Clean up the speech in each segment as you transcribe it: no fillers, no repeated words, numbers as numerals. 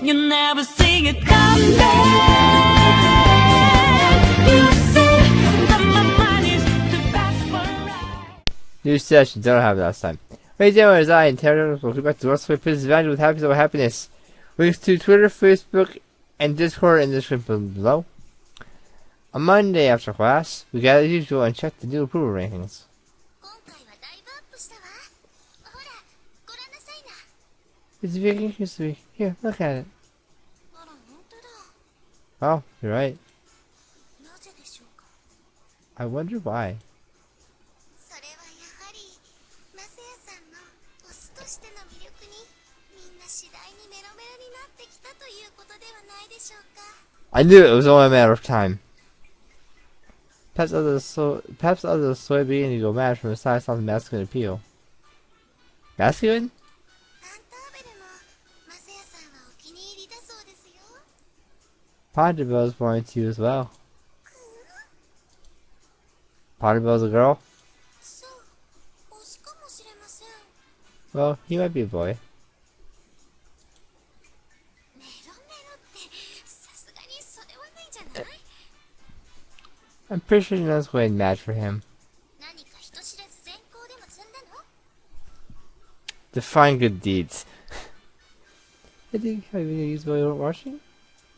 You never see it coming. You say that my mind is too fast for a ride. New session, don't have it last time. Hey, there is I, and Terror. Welcome back to What's My Business Evangile with Happy Over Happiness. Links to Twitter, Facebook, and Discord in the description below. On Monday after class, we gather as usual and check the new approval rankings. It's very interesting. Here, look at it. Oh, you're right. I wonder why. I knew it was only a matter of time. Perhaps others soybean eagle match from the size of the masculine appeal. Masculine? Ponderbell's born too as well. Ponderbell's a girl? Well, he might be a boy. I'm pretty sure you know this way to match for him. Define good deeds. I think have you used while you weren't watching?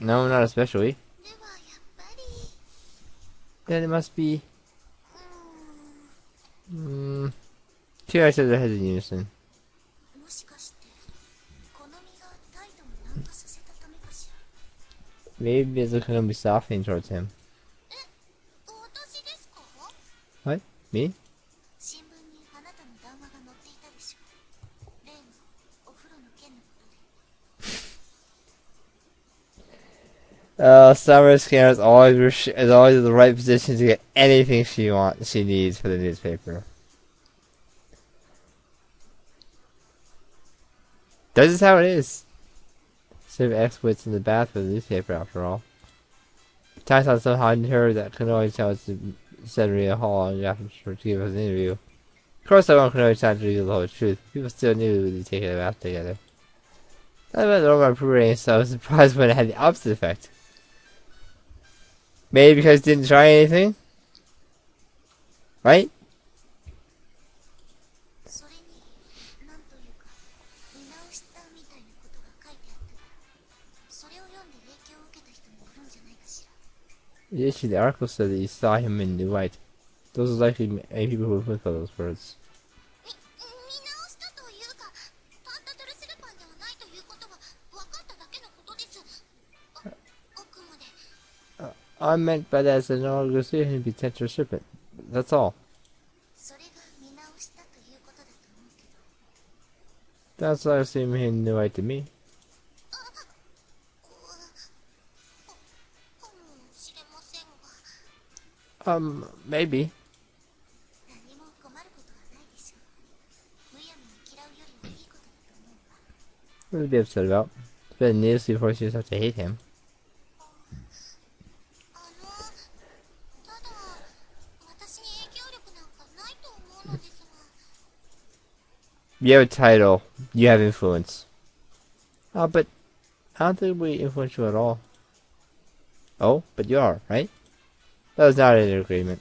No, not especially. Then it must be. Two I said their heads in unison. Maybe it's going to be softening towards him. What? Me? Summer Scanner is always in the right position to get anything she needs for the newspaper. That's just how it is. Save exploits in the bath for the newspaper, after all. Tyson somehow heard that Kanoe tells Senator Hall after to give us an interview. Of course, I want Kanoe to reveal the whole truth. People still knew they'd taken a bath together. I went over my pre-rating, so I was surprised when it had the opposite effect. Maybe because it didn't try anything? Right? Actually, the article said that you saw him in new light. Those are likely many people who have looked at those words. I meant by that as an organization to be potential shipment. That's all. That's why I assume he knew right to me. Maybe. What would be upset about? It's better news before she starts to hate him. You have a title. You have influence. Oh, but I don't think we influence you at all. Oh, but you are, right? That was not an agreement.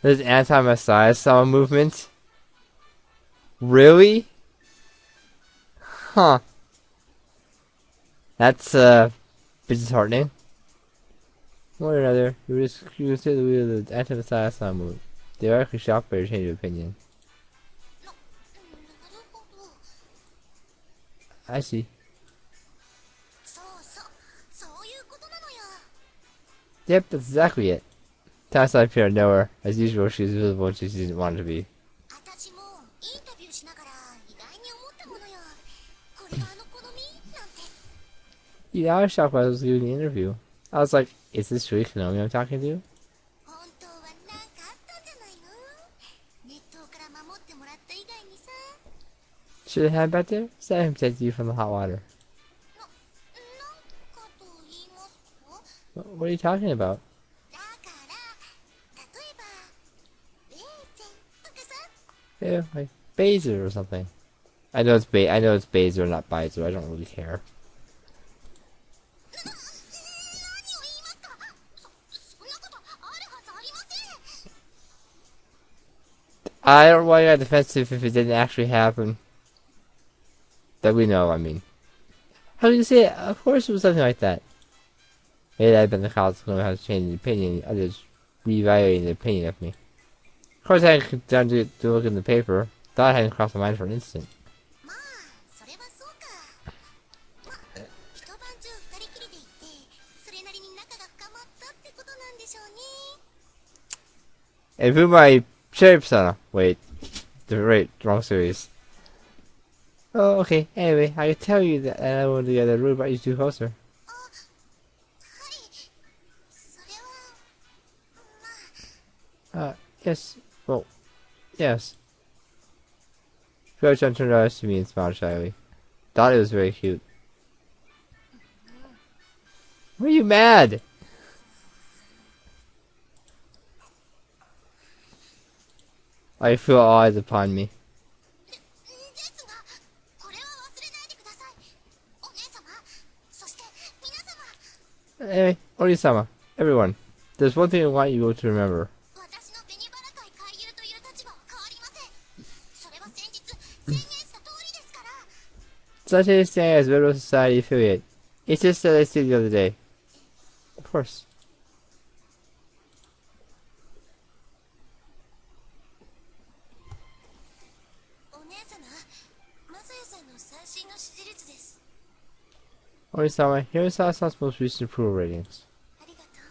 There's anti-Messiah Sama movement? Really? Huh. That's, disheartening. One or another, you would say the wheel of the anti-Messiah Sama movement. They are actually shocked by your change of opinion. I see. Yep, that's exactly it. Tasha appeared nowhere. As usual, she was visible when she didn't want to be. Yeah, I was shocked when I was doing the interview. I was like, is this really Konomi I'm talking to? Should I have back there? Set him protect you from the hot water. What are you talking about? Yeah, like Baser or something. I know it's Baser, not Bizer. I don't really care. 何を言いますか。そんなことあるはずありません。 I don't know why I got defensive if it didn't actually happen. That we know, I mean. How can you say it? Of course it was something like that. Maybe I've been the college to how to change the opinion. Others reevaluating the opinion of me. Of course I hadn't done to look in the paper. Thought hadn't crossed my mind for an instant. まあそれはそうか。まあ一晩中二人きりで行ってそれなりに仲が深まったってことなんでしょうね。 And who my cherry persona? Wait. Wrong series. Oh, okay. Anyway, I could tell you that I wanted to get a room brought you two closer. あ、はい。それはまあ Yes. Well, yes. Coach turned around to me and smiled shyly. Thought it was very cute. Why are you mad? I feel all eyes upon me. ですがこれは忘れないでください。お姉様、そして皆様。 Anyway, Oni-sama, everyone, there's one thing I want you to remember. 私の紅バラ会会友という立場は変わりません。それは先日宣言した通りですから。 Such a thing as Rebel Society affiliate. It's just that I said the other day. Of course. お姉様、マサヤさんの最新の支持率です。 Oni-sama, here's Sasa's most recent approval ratings. ありがとう。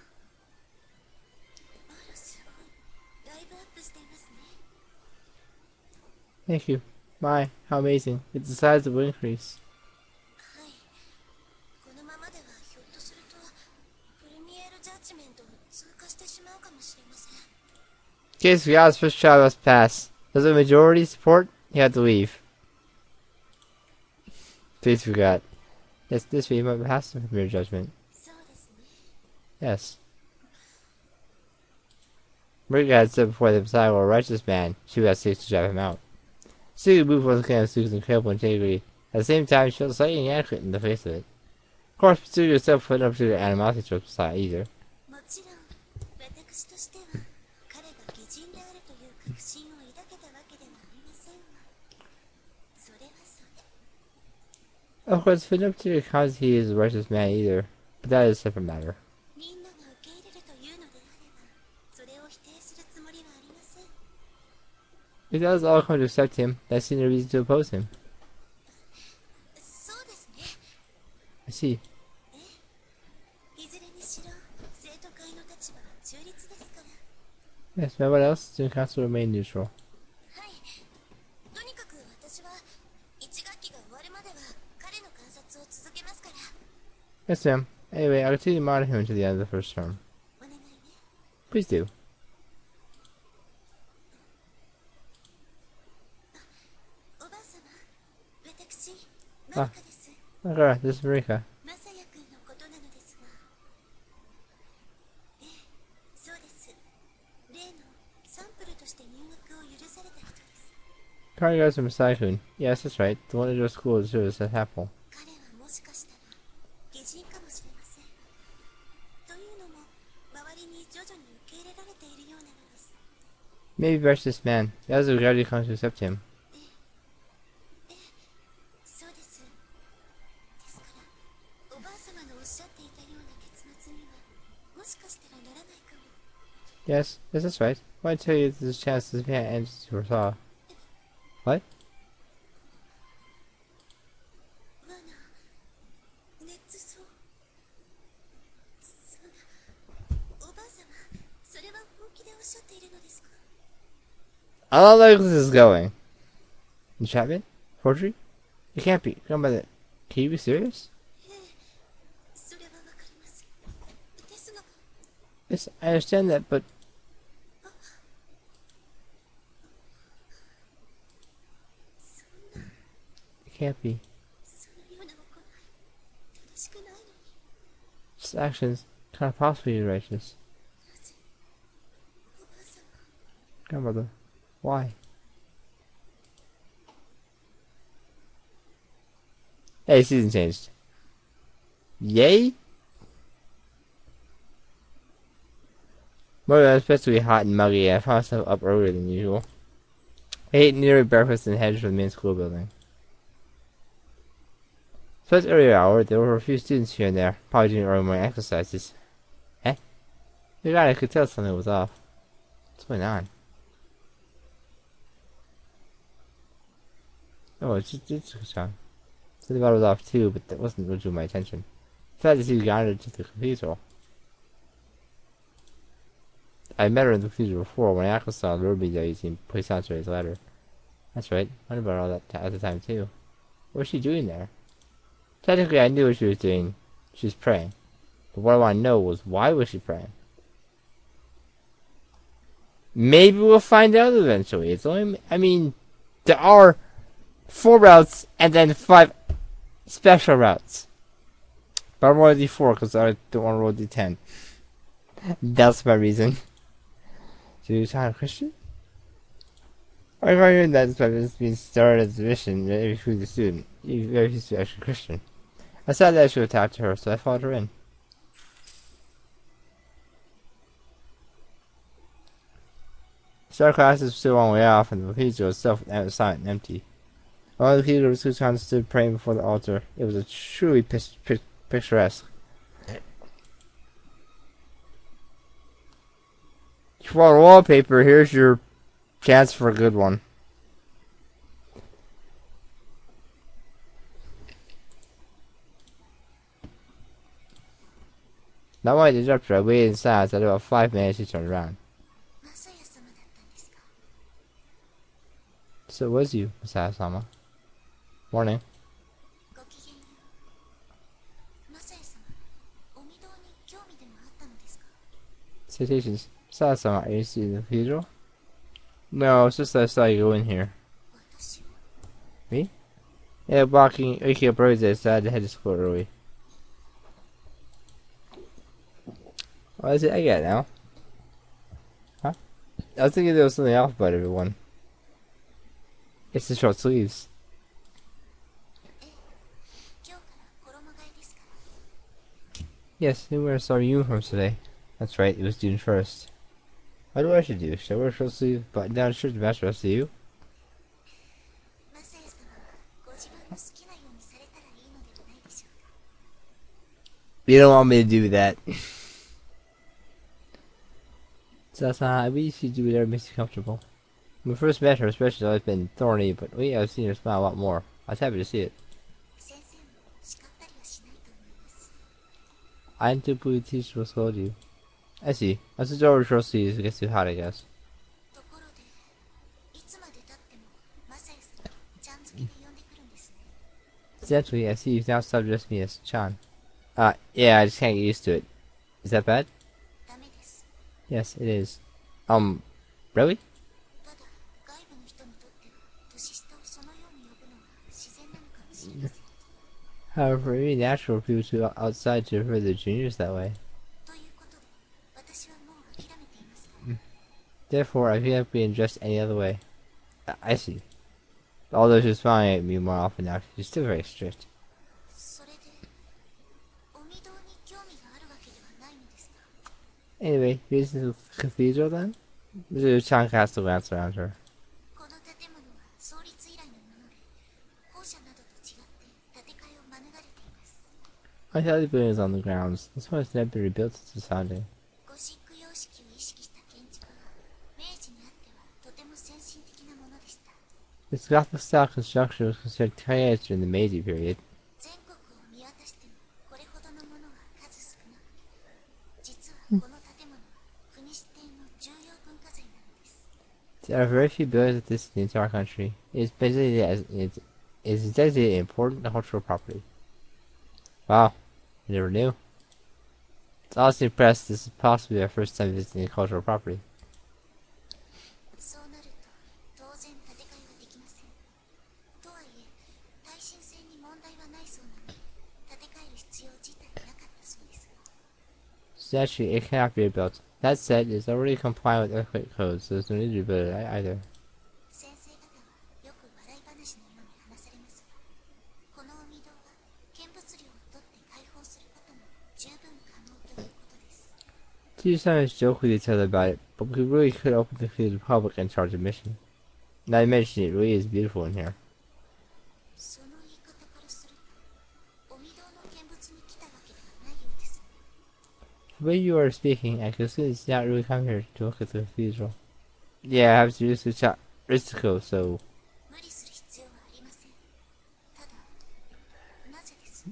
あら、すごい。だいぶアップしていますね。 Thank you. My, how amazing. It's a sizable increase. はい。このままではひょっとするとプレミエールジャッジメントを通過してしまうかもしれません。 In case Rihanna's first trial must pass. Does a majority support? You have to leave. Please forgot. Yes, this way you might pass the premier judgment. そうですね。 Yes. Rika had said before the Messiah were a righteous man, she would have seeks to drive him out. Suga moved once again with Suga's incredible integrity. At the same time, she felt slightly inadequate in the face of it. Of course, Suga herself put no particular animosity towards Messiah either. もちろん私としては彼が義人であるという確信を抱けたわけではありませんわ。それはそれ。 Of course, for no particular cause he is a righteous man either, but that is a separate matter. みんなが受け入れるというのであればそれを否定するつもりはありません。 If that was all come to accept him, that seemed a reason to oppose him. そうですね。 I see. いずれにしろ生徒会の立場は中立ですから。 Yes, but what else? Student council remain neutral. はい。とにかく私は1学期が終わるまでは彼の観察を続けますから。 Yes, ma'am. Anyway, I'll continue to monitor him until the end of the first term. お願いね。 Please do. おばあ様、私マリカです。 Okay, this is Marika. マサヤ君のことなのですが。ええ、そうです。例のサンプルとして入学を許された人です。 Current goes to Masai-kun. Yes, that's right. The one who goes to school is service at Apple. 彼はもしかしたら義人かもしれません。というのも周りに徐々に受け入れられているようなのです。 Maybe righteous man. That was a gradually comes to accept him. そうです。ですからおばあ様のおっしゃっていたような結末にはもしかしたらならないかも。 Yes, that's right. Why tell you there's a chance this man ends as you foresaw? What? わな、捏造。そんな、おばあ様、それは本気でおっしゃっているのですか？ I don't like where this is going. Entrapment? Forgery? It can't be. Come by the. Can you be serious? ええ、それはわかります。ですが、 Yes, I understand that, but そんな、 it can't be. そのような行い、正しくないのに。 His actions cannot possibly be righteous. なぜ、おばあ様、 Grandmother, why? Hey, season changed. Yay? More than especially hot and muggy, I found myself up earlier than usual. I ate nearly breakfast and headed for the main school building. So it's earlier hour, there were a few students here and there, probably doing early morning exercises. Eh? The guy I could tell something was off. What's going on? Oh, it's just Disocrd. Something about it was off too, but that wasn't what drew my attention. The fact that she wandered to the cathedral. I met her in the cathedral before when Axel saw the ruby that he placed onto his ladder. That's right. I wondered about all that at the time too. What was she doing there? Technically, I knew what she was doing. She was praying. But what I want to know was why was she praying? Maybe we'll find out eventually. It's only, I mean, there are 4 routes and then 5 special routes. But I'm rolling D4 because I don't want to roll D10. That's my reason. So you sound a Christian? I heard that this being started as a mission every food the student. You very used to actually Christian. I said that I should talk to her, so I followed her in. Star class is still a long way off, and the cathedral itself was silent and empty. All the cathedral was stood praying before the altar. It was a truly picturesque. If you want wallpaper, here's your chance for a good one. Not wanting to interrupt her, I waited in silence. At about 5 minutes, she turned around. So it was you, Masaya-sama. Morning. Citations. Masaya-sama, are you seeing the cathedral? No, it's just that I saw you go in here. Me? Yeah, waking up early, I decided to head to school early. What is it? I get it now. Huh? I was thinking there was something else about everyone. It's the short sleeves. Yes, they wear some uniforms today. That's right, it was June 1st. What do I should do? Should I wear a short sleeve button down shirt to match the rest of you? You don't want me to do that. So that's not how we should do whatever makes you comfortable. When we first met her, especially, it's always been thorny, but lately I've seen her smile a lot more. I was happy to see it. I didn't think the teacher will scold you. I see. I switched over to short sleeves. It gets too hot, I guess. Essentially, I see you've now stopped addressing me as Chan. Yeah, I just can't get used to it. Is that bad? Yes, it is. Really? However, it would be natural for people to outside to refer to their juniors that way. Therefore, I can't be addressed any other way. I see. Although she's smiling at me more often now, she's still very strict. Anyway, here's the cathedral then? Mr. Chan cast a glance around her. I thought the building was on the grounds. This one has never been rebuilt since its founding. This Gothic-style construction was considered cutting-edge during the Meiji period. There are very few buildings like this in the entire country. It is designated important cultural property. Wow, I never knew. It's honestly impressed this is possibly our first time visiting a cultural property. So actually, it cannot be rebuilt. That said, it is already compliant with earthquake codes, so there's no need to rebuild it either. You sometimes joke with each other about it, but we really could open the field to the public and charge admission. Now you mention it, really is beautiful in here. その言い方からすると、お御堂の見物に来たわけではないようです。The way you are speaking, I can see it's not really come here to look at the cathedral. Yeah, I have to use the Ristico, so... 無理する必要はありません。ただ、なぜです。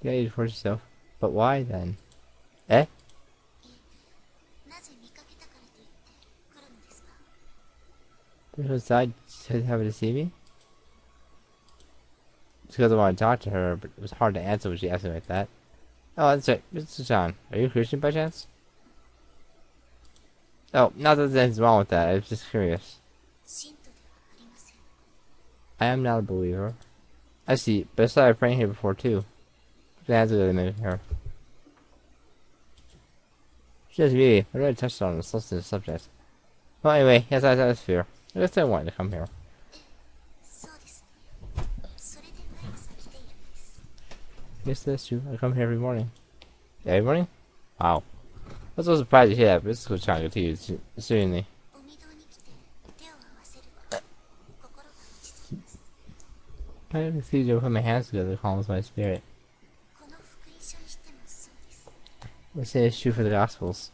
Yeah, you force yourself. But why then? Eh? なぜ見かけたからといって来るのですか。 Because I said having to see me? It's because I want to talk to her, but it was hard to answer when she asked me like that. Oh, that's right. Mr. John, are you a Christian by chance? Oh, not that there's anything wrong with that. I was just curious. 信徒ではありません。 I am not a believer. I see, but I saw her praying here before too. That's what I meant here. Just me. I already touched on the sensitive subject. Well, anyway, yes, that's fair. I guess I wanted to come here. そうですね。それで毎朝来ているのです。 Yes, that's true. I come here every morning. Every morning? Wow. I was so surprised to hear that, but it's cool trying to continue seriously. お御堂に来て手を合わせると心が落ち着きます。 I have to see you put my hands together calms my spirit. この福音書にしてもそうです。 Let's say it's true for the Gospels.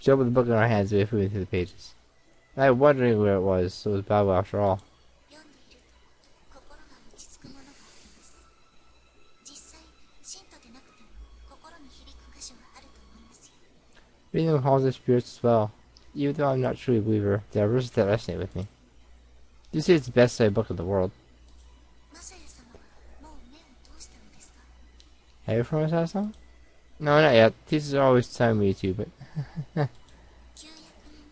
She opened the book in our hands and we flew through the pages. I was wondering where it was, so it was the Bible after all. 読んでいると心が落ち着くものがあります。実際、信徒でなくても心に響く箇所があると思いますよ。 Reading them calms the spirits as well. Even though I'm not truly a believer, there are verses that resonate with me. You say it's the best-selling book in the world. マサヤ様はもう目を通したのですか。 Have you promised that song? No, not yet. Teachers are always telling me to, but... 旧約の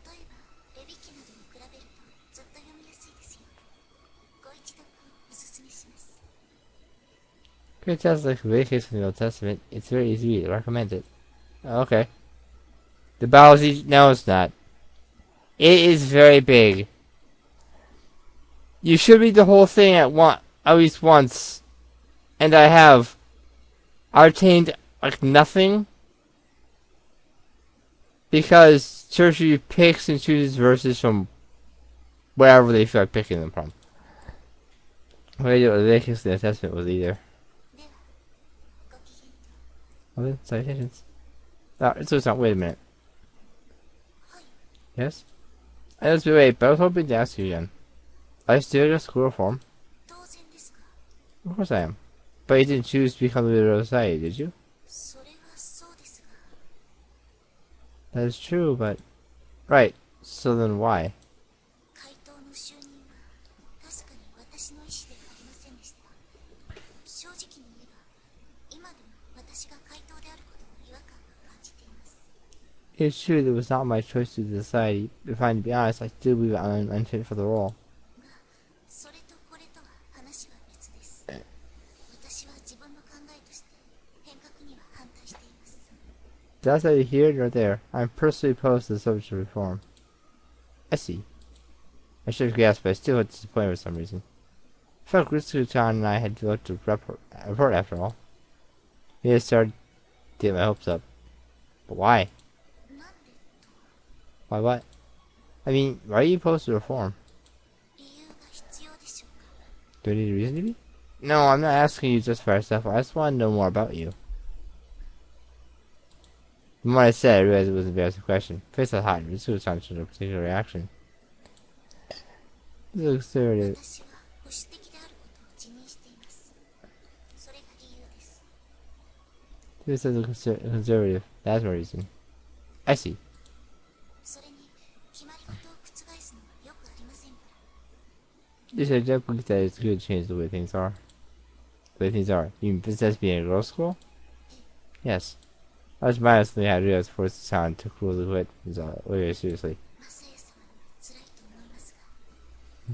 例えばレビ記などに比べるとずっと読みやすいですよ。ご一読おすすめします。 Great text like Leviticus in the Old Testament. It's very easy to read. I recommend it. Okay. The Bible's easy. No, it's not. It is very big. You should read the whole thing at least once. And I have. I retained like nothing. Because church picks and chooses verses from wherever they feel like picking them from. What I did with Leviticus in the Testament was either. では、ごきげんと。 Oh, citations. It's not. Wait a minute. はい。 Yes? I just wait, but I was hoping to ask you again. Are you still at school reform? 当然ですが、 Of course I am. But you didn't choose to become a leader of society, did you? それはそうですが、 That is true, but... Right. So then why? 会頭の就任は確かに私の意思ではありませんでした。正直に言えば、今でも私が会頭であることに違和感が感じています。 It's true that it was not my choice to the society. If I'm to be honest, I still believe I'm unfit for the role. が、それとこれとは話は別です。私は自分の考えとして変革には反対しています。 That's neither here nor there. I'm personally opposed to the subject of reform. I see. I should have guessed, but I still was disappointed for some reason. I felt Griskutan and I had to look to report after all. He had started to get my hopes up. But why? なんでと Why what? I mean, why are you opposed to reform? 理由が必要でしょうか。 Do I need a reason to be? No, I'm not asking you just for yourself. I just want to know more about you. From what I said, I realized it was an embarrassing question. Face was hot, and Griskutan showed a particular reaction. This looks serious. 私は保守的であることを自認しています。それが理由です。 This is conservative. That's my reason. I see. それに決まり事を覆すのはよくありませんから。 You said definitely that it's good to change the way things are. The way things are. You mean business being a girls' school? Yes. I was mindlessly had realized for its sound took really quit very seriously. マサヤ様には辛いと思いますが、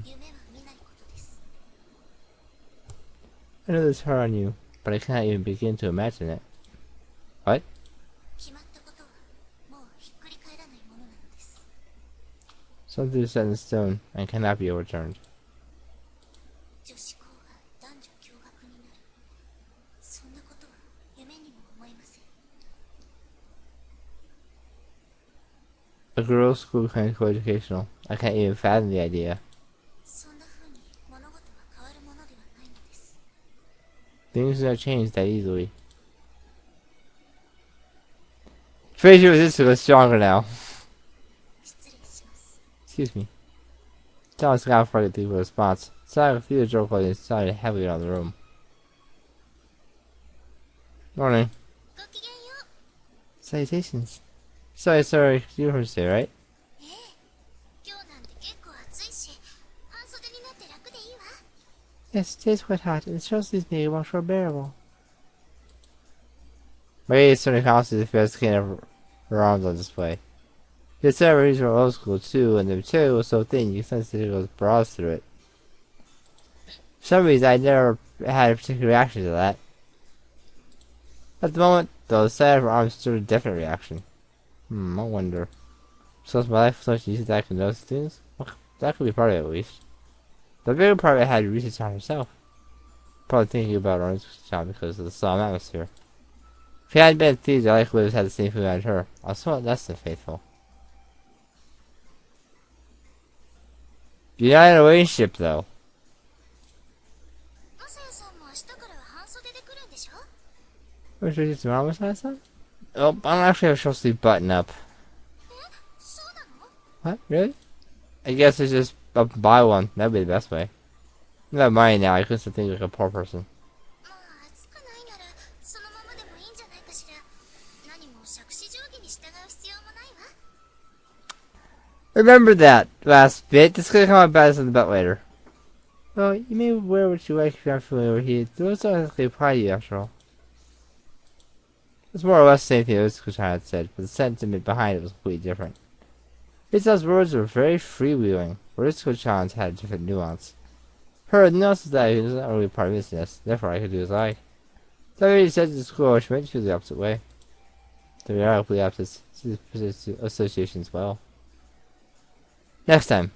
夢は見ないことです。 I know this is hard on you, but I cannot even begin to imagine it. What? 決まったことはもうひっくり返らないものなのです。 Something is set in stone and cannot be overturned. 女子校が男女共学になる。そんなことは夢にも思えません。A girls' school kind of co-educational. I can't even fathom the idea. そんな風に物事は変わるものではないのです。 Things don't change that easily. Facial resistance was stronger now. 失礼します。 Excuse me. Thomas got for the response. Sounded like a theater joke and sounded heavily around the room. Morning. ごきげんよう。 Salutations. Sorry, you're from today, right? ええ、今日なんて結構暑いし、半袖になって楽でいいわ。 Yes, today's quite hot, and the show seems to be much more bearable. Maria certainly constantly feels the skin of her arms on display. The ceremonies were old school too, and the material was so thin you could sense that it was brought through it. For some reason, I never had a particular reaction to that. At the moment, though, the sight of her arms stirred a definite reaction. I wonder. So is my life so much easier that I can notice things? Well, that could be part of it, at least. The bigger part of it had research on herself. Probably thinking about her own job because of the solemn atmosphere. If he hadn't been thieves, I likely would have had the same feeling as her. I was somewhat less than faithful. You're not in a relationship, though. マサヤさんも明日からは半袖で来るんでしょ？ Which is tomorrow, Miss Madison? Oh, I don't actually have a short sleeve button up. え、そうなの？ What? Really? I guess it's just buy one. That'd be the best way. I'm not buying now. I couldn't still think like a poor person. まあ暑くないならそのままでもいいんじゃないかしら。何も杓子定規に従う必要もないわ。 Remember that last bit. This is gonna come out better than the bet later. Well, you may wear what you like if you're not feeling overheated. Those don't exactly apply to you, after all. It's more or less the same thing Disocrd had said, but the sentiment behind it was completely different. Isa's words were very freewheeling, where Disocrd had a different nuance. Her nuance was that he was not really part of business, therefore I could do as I like. So I said to the school, which meant to feel the opposite way. The reality opposite association as well. Next time.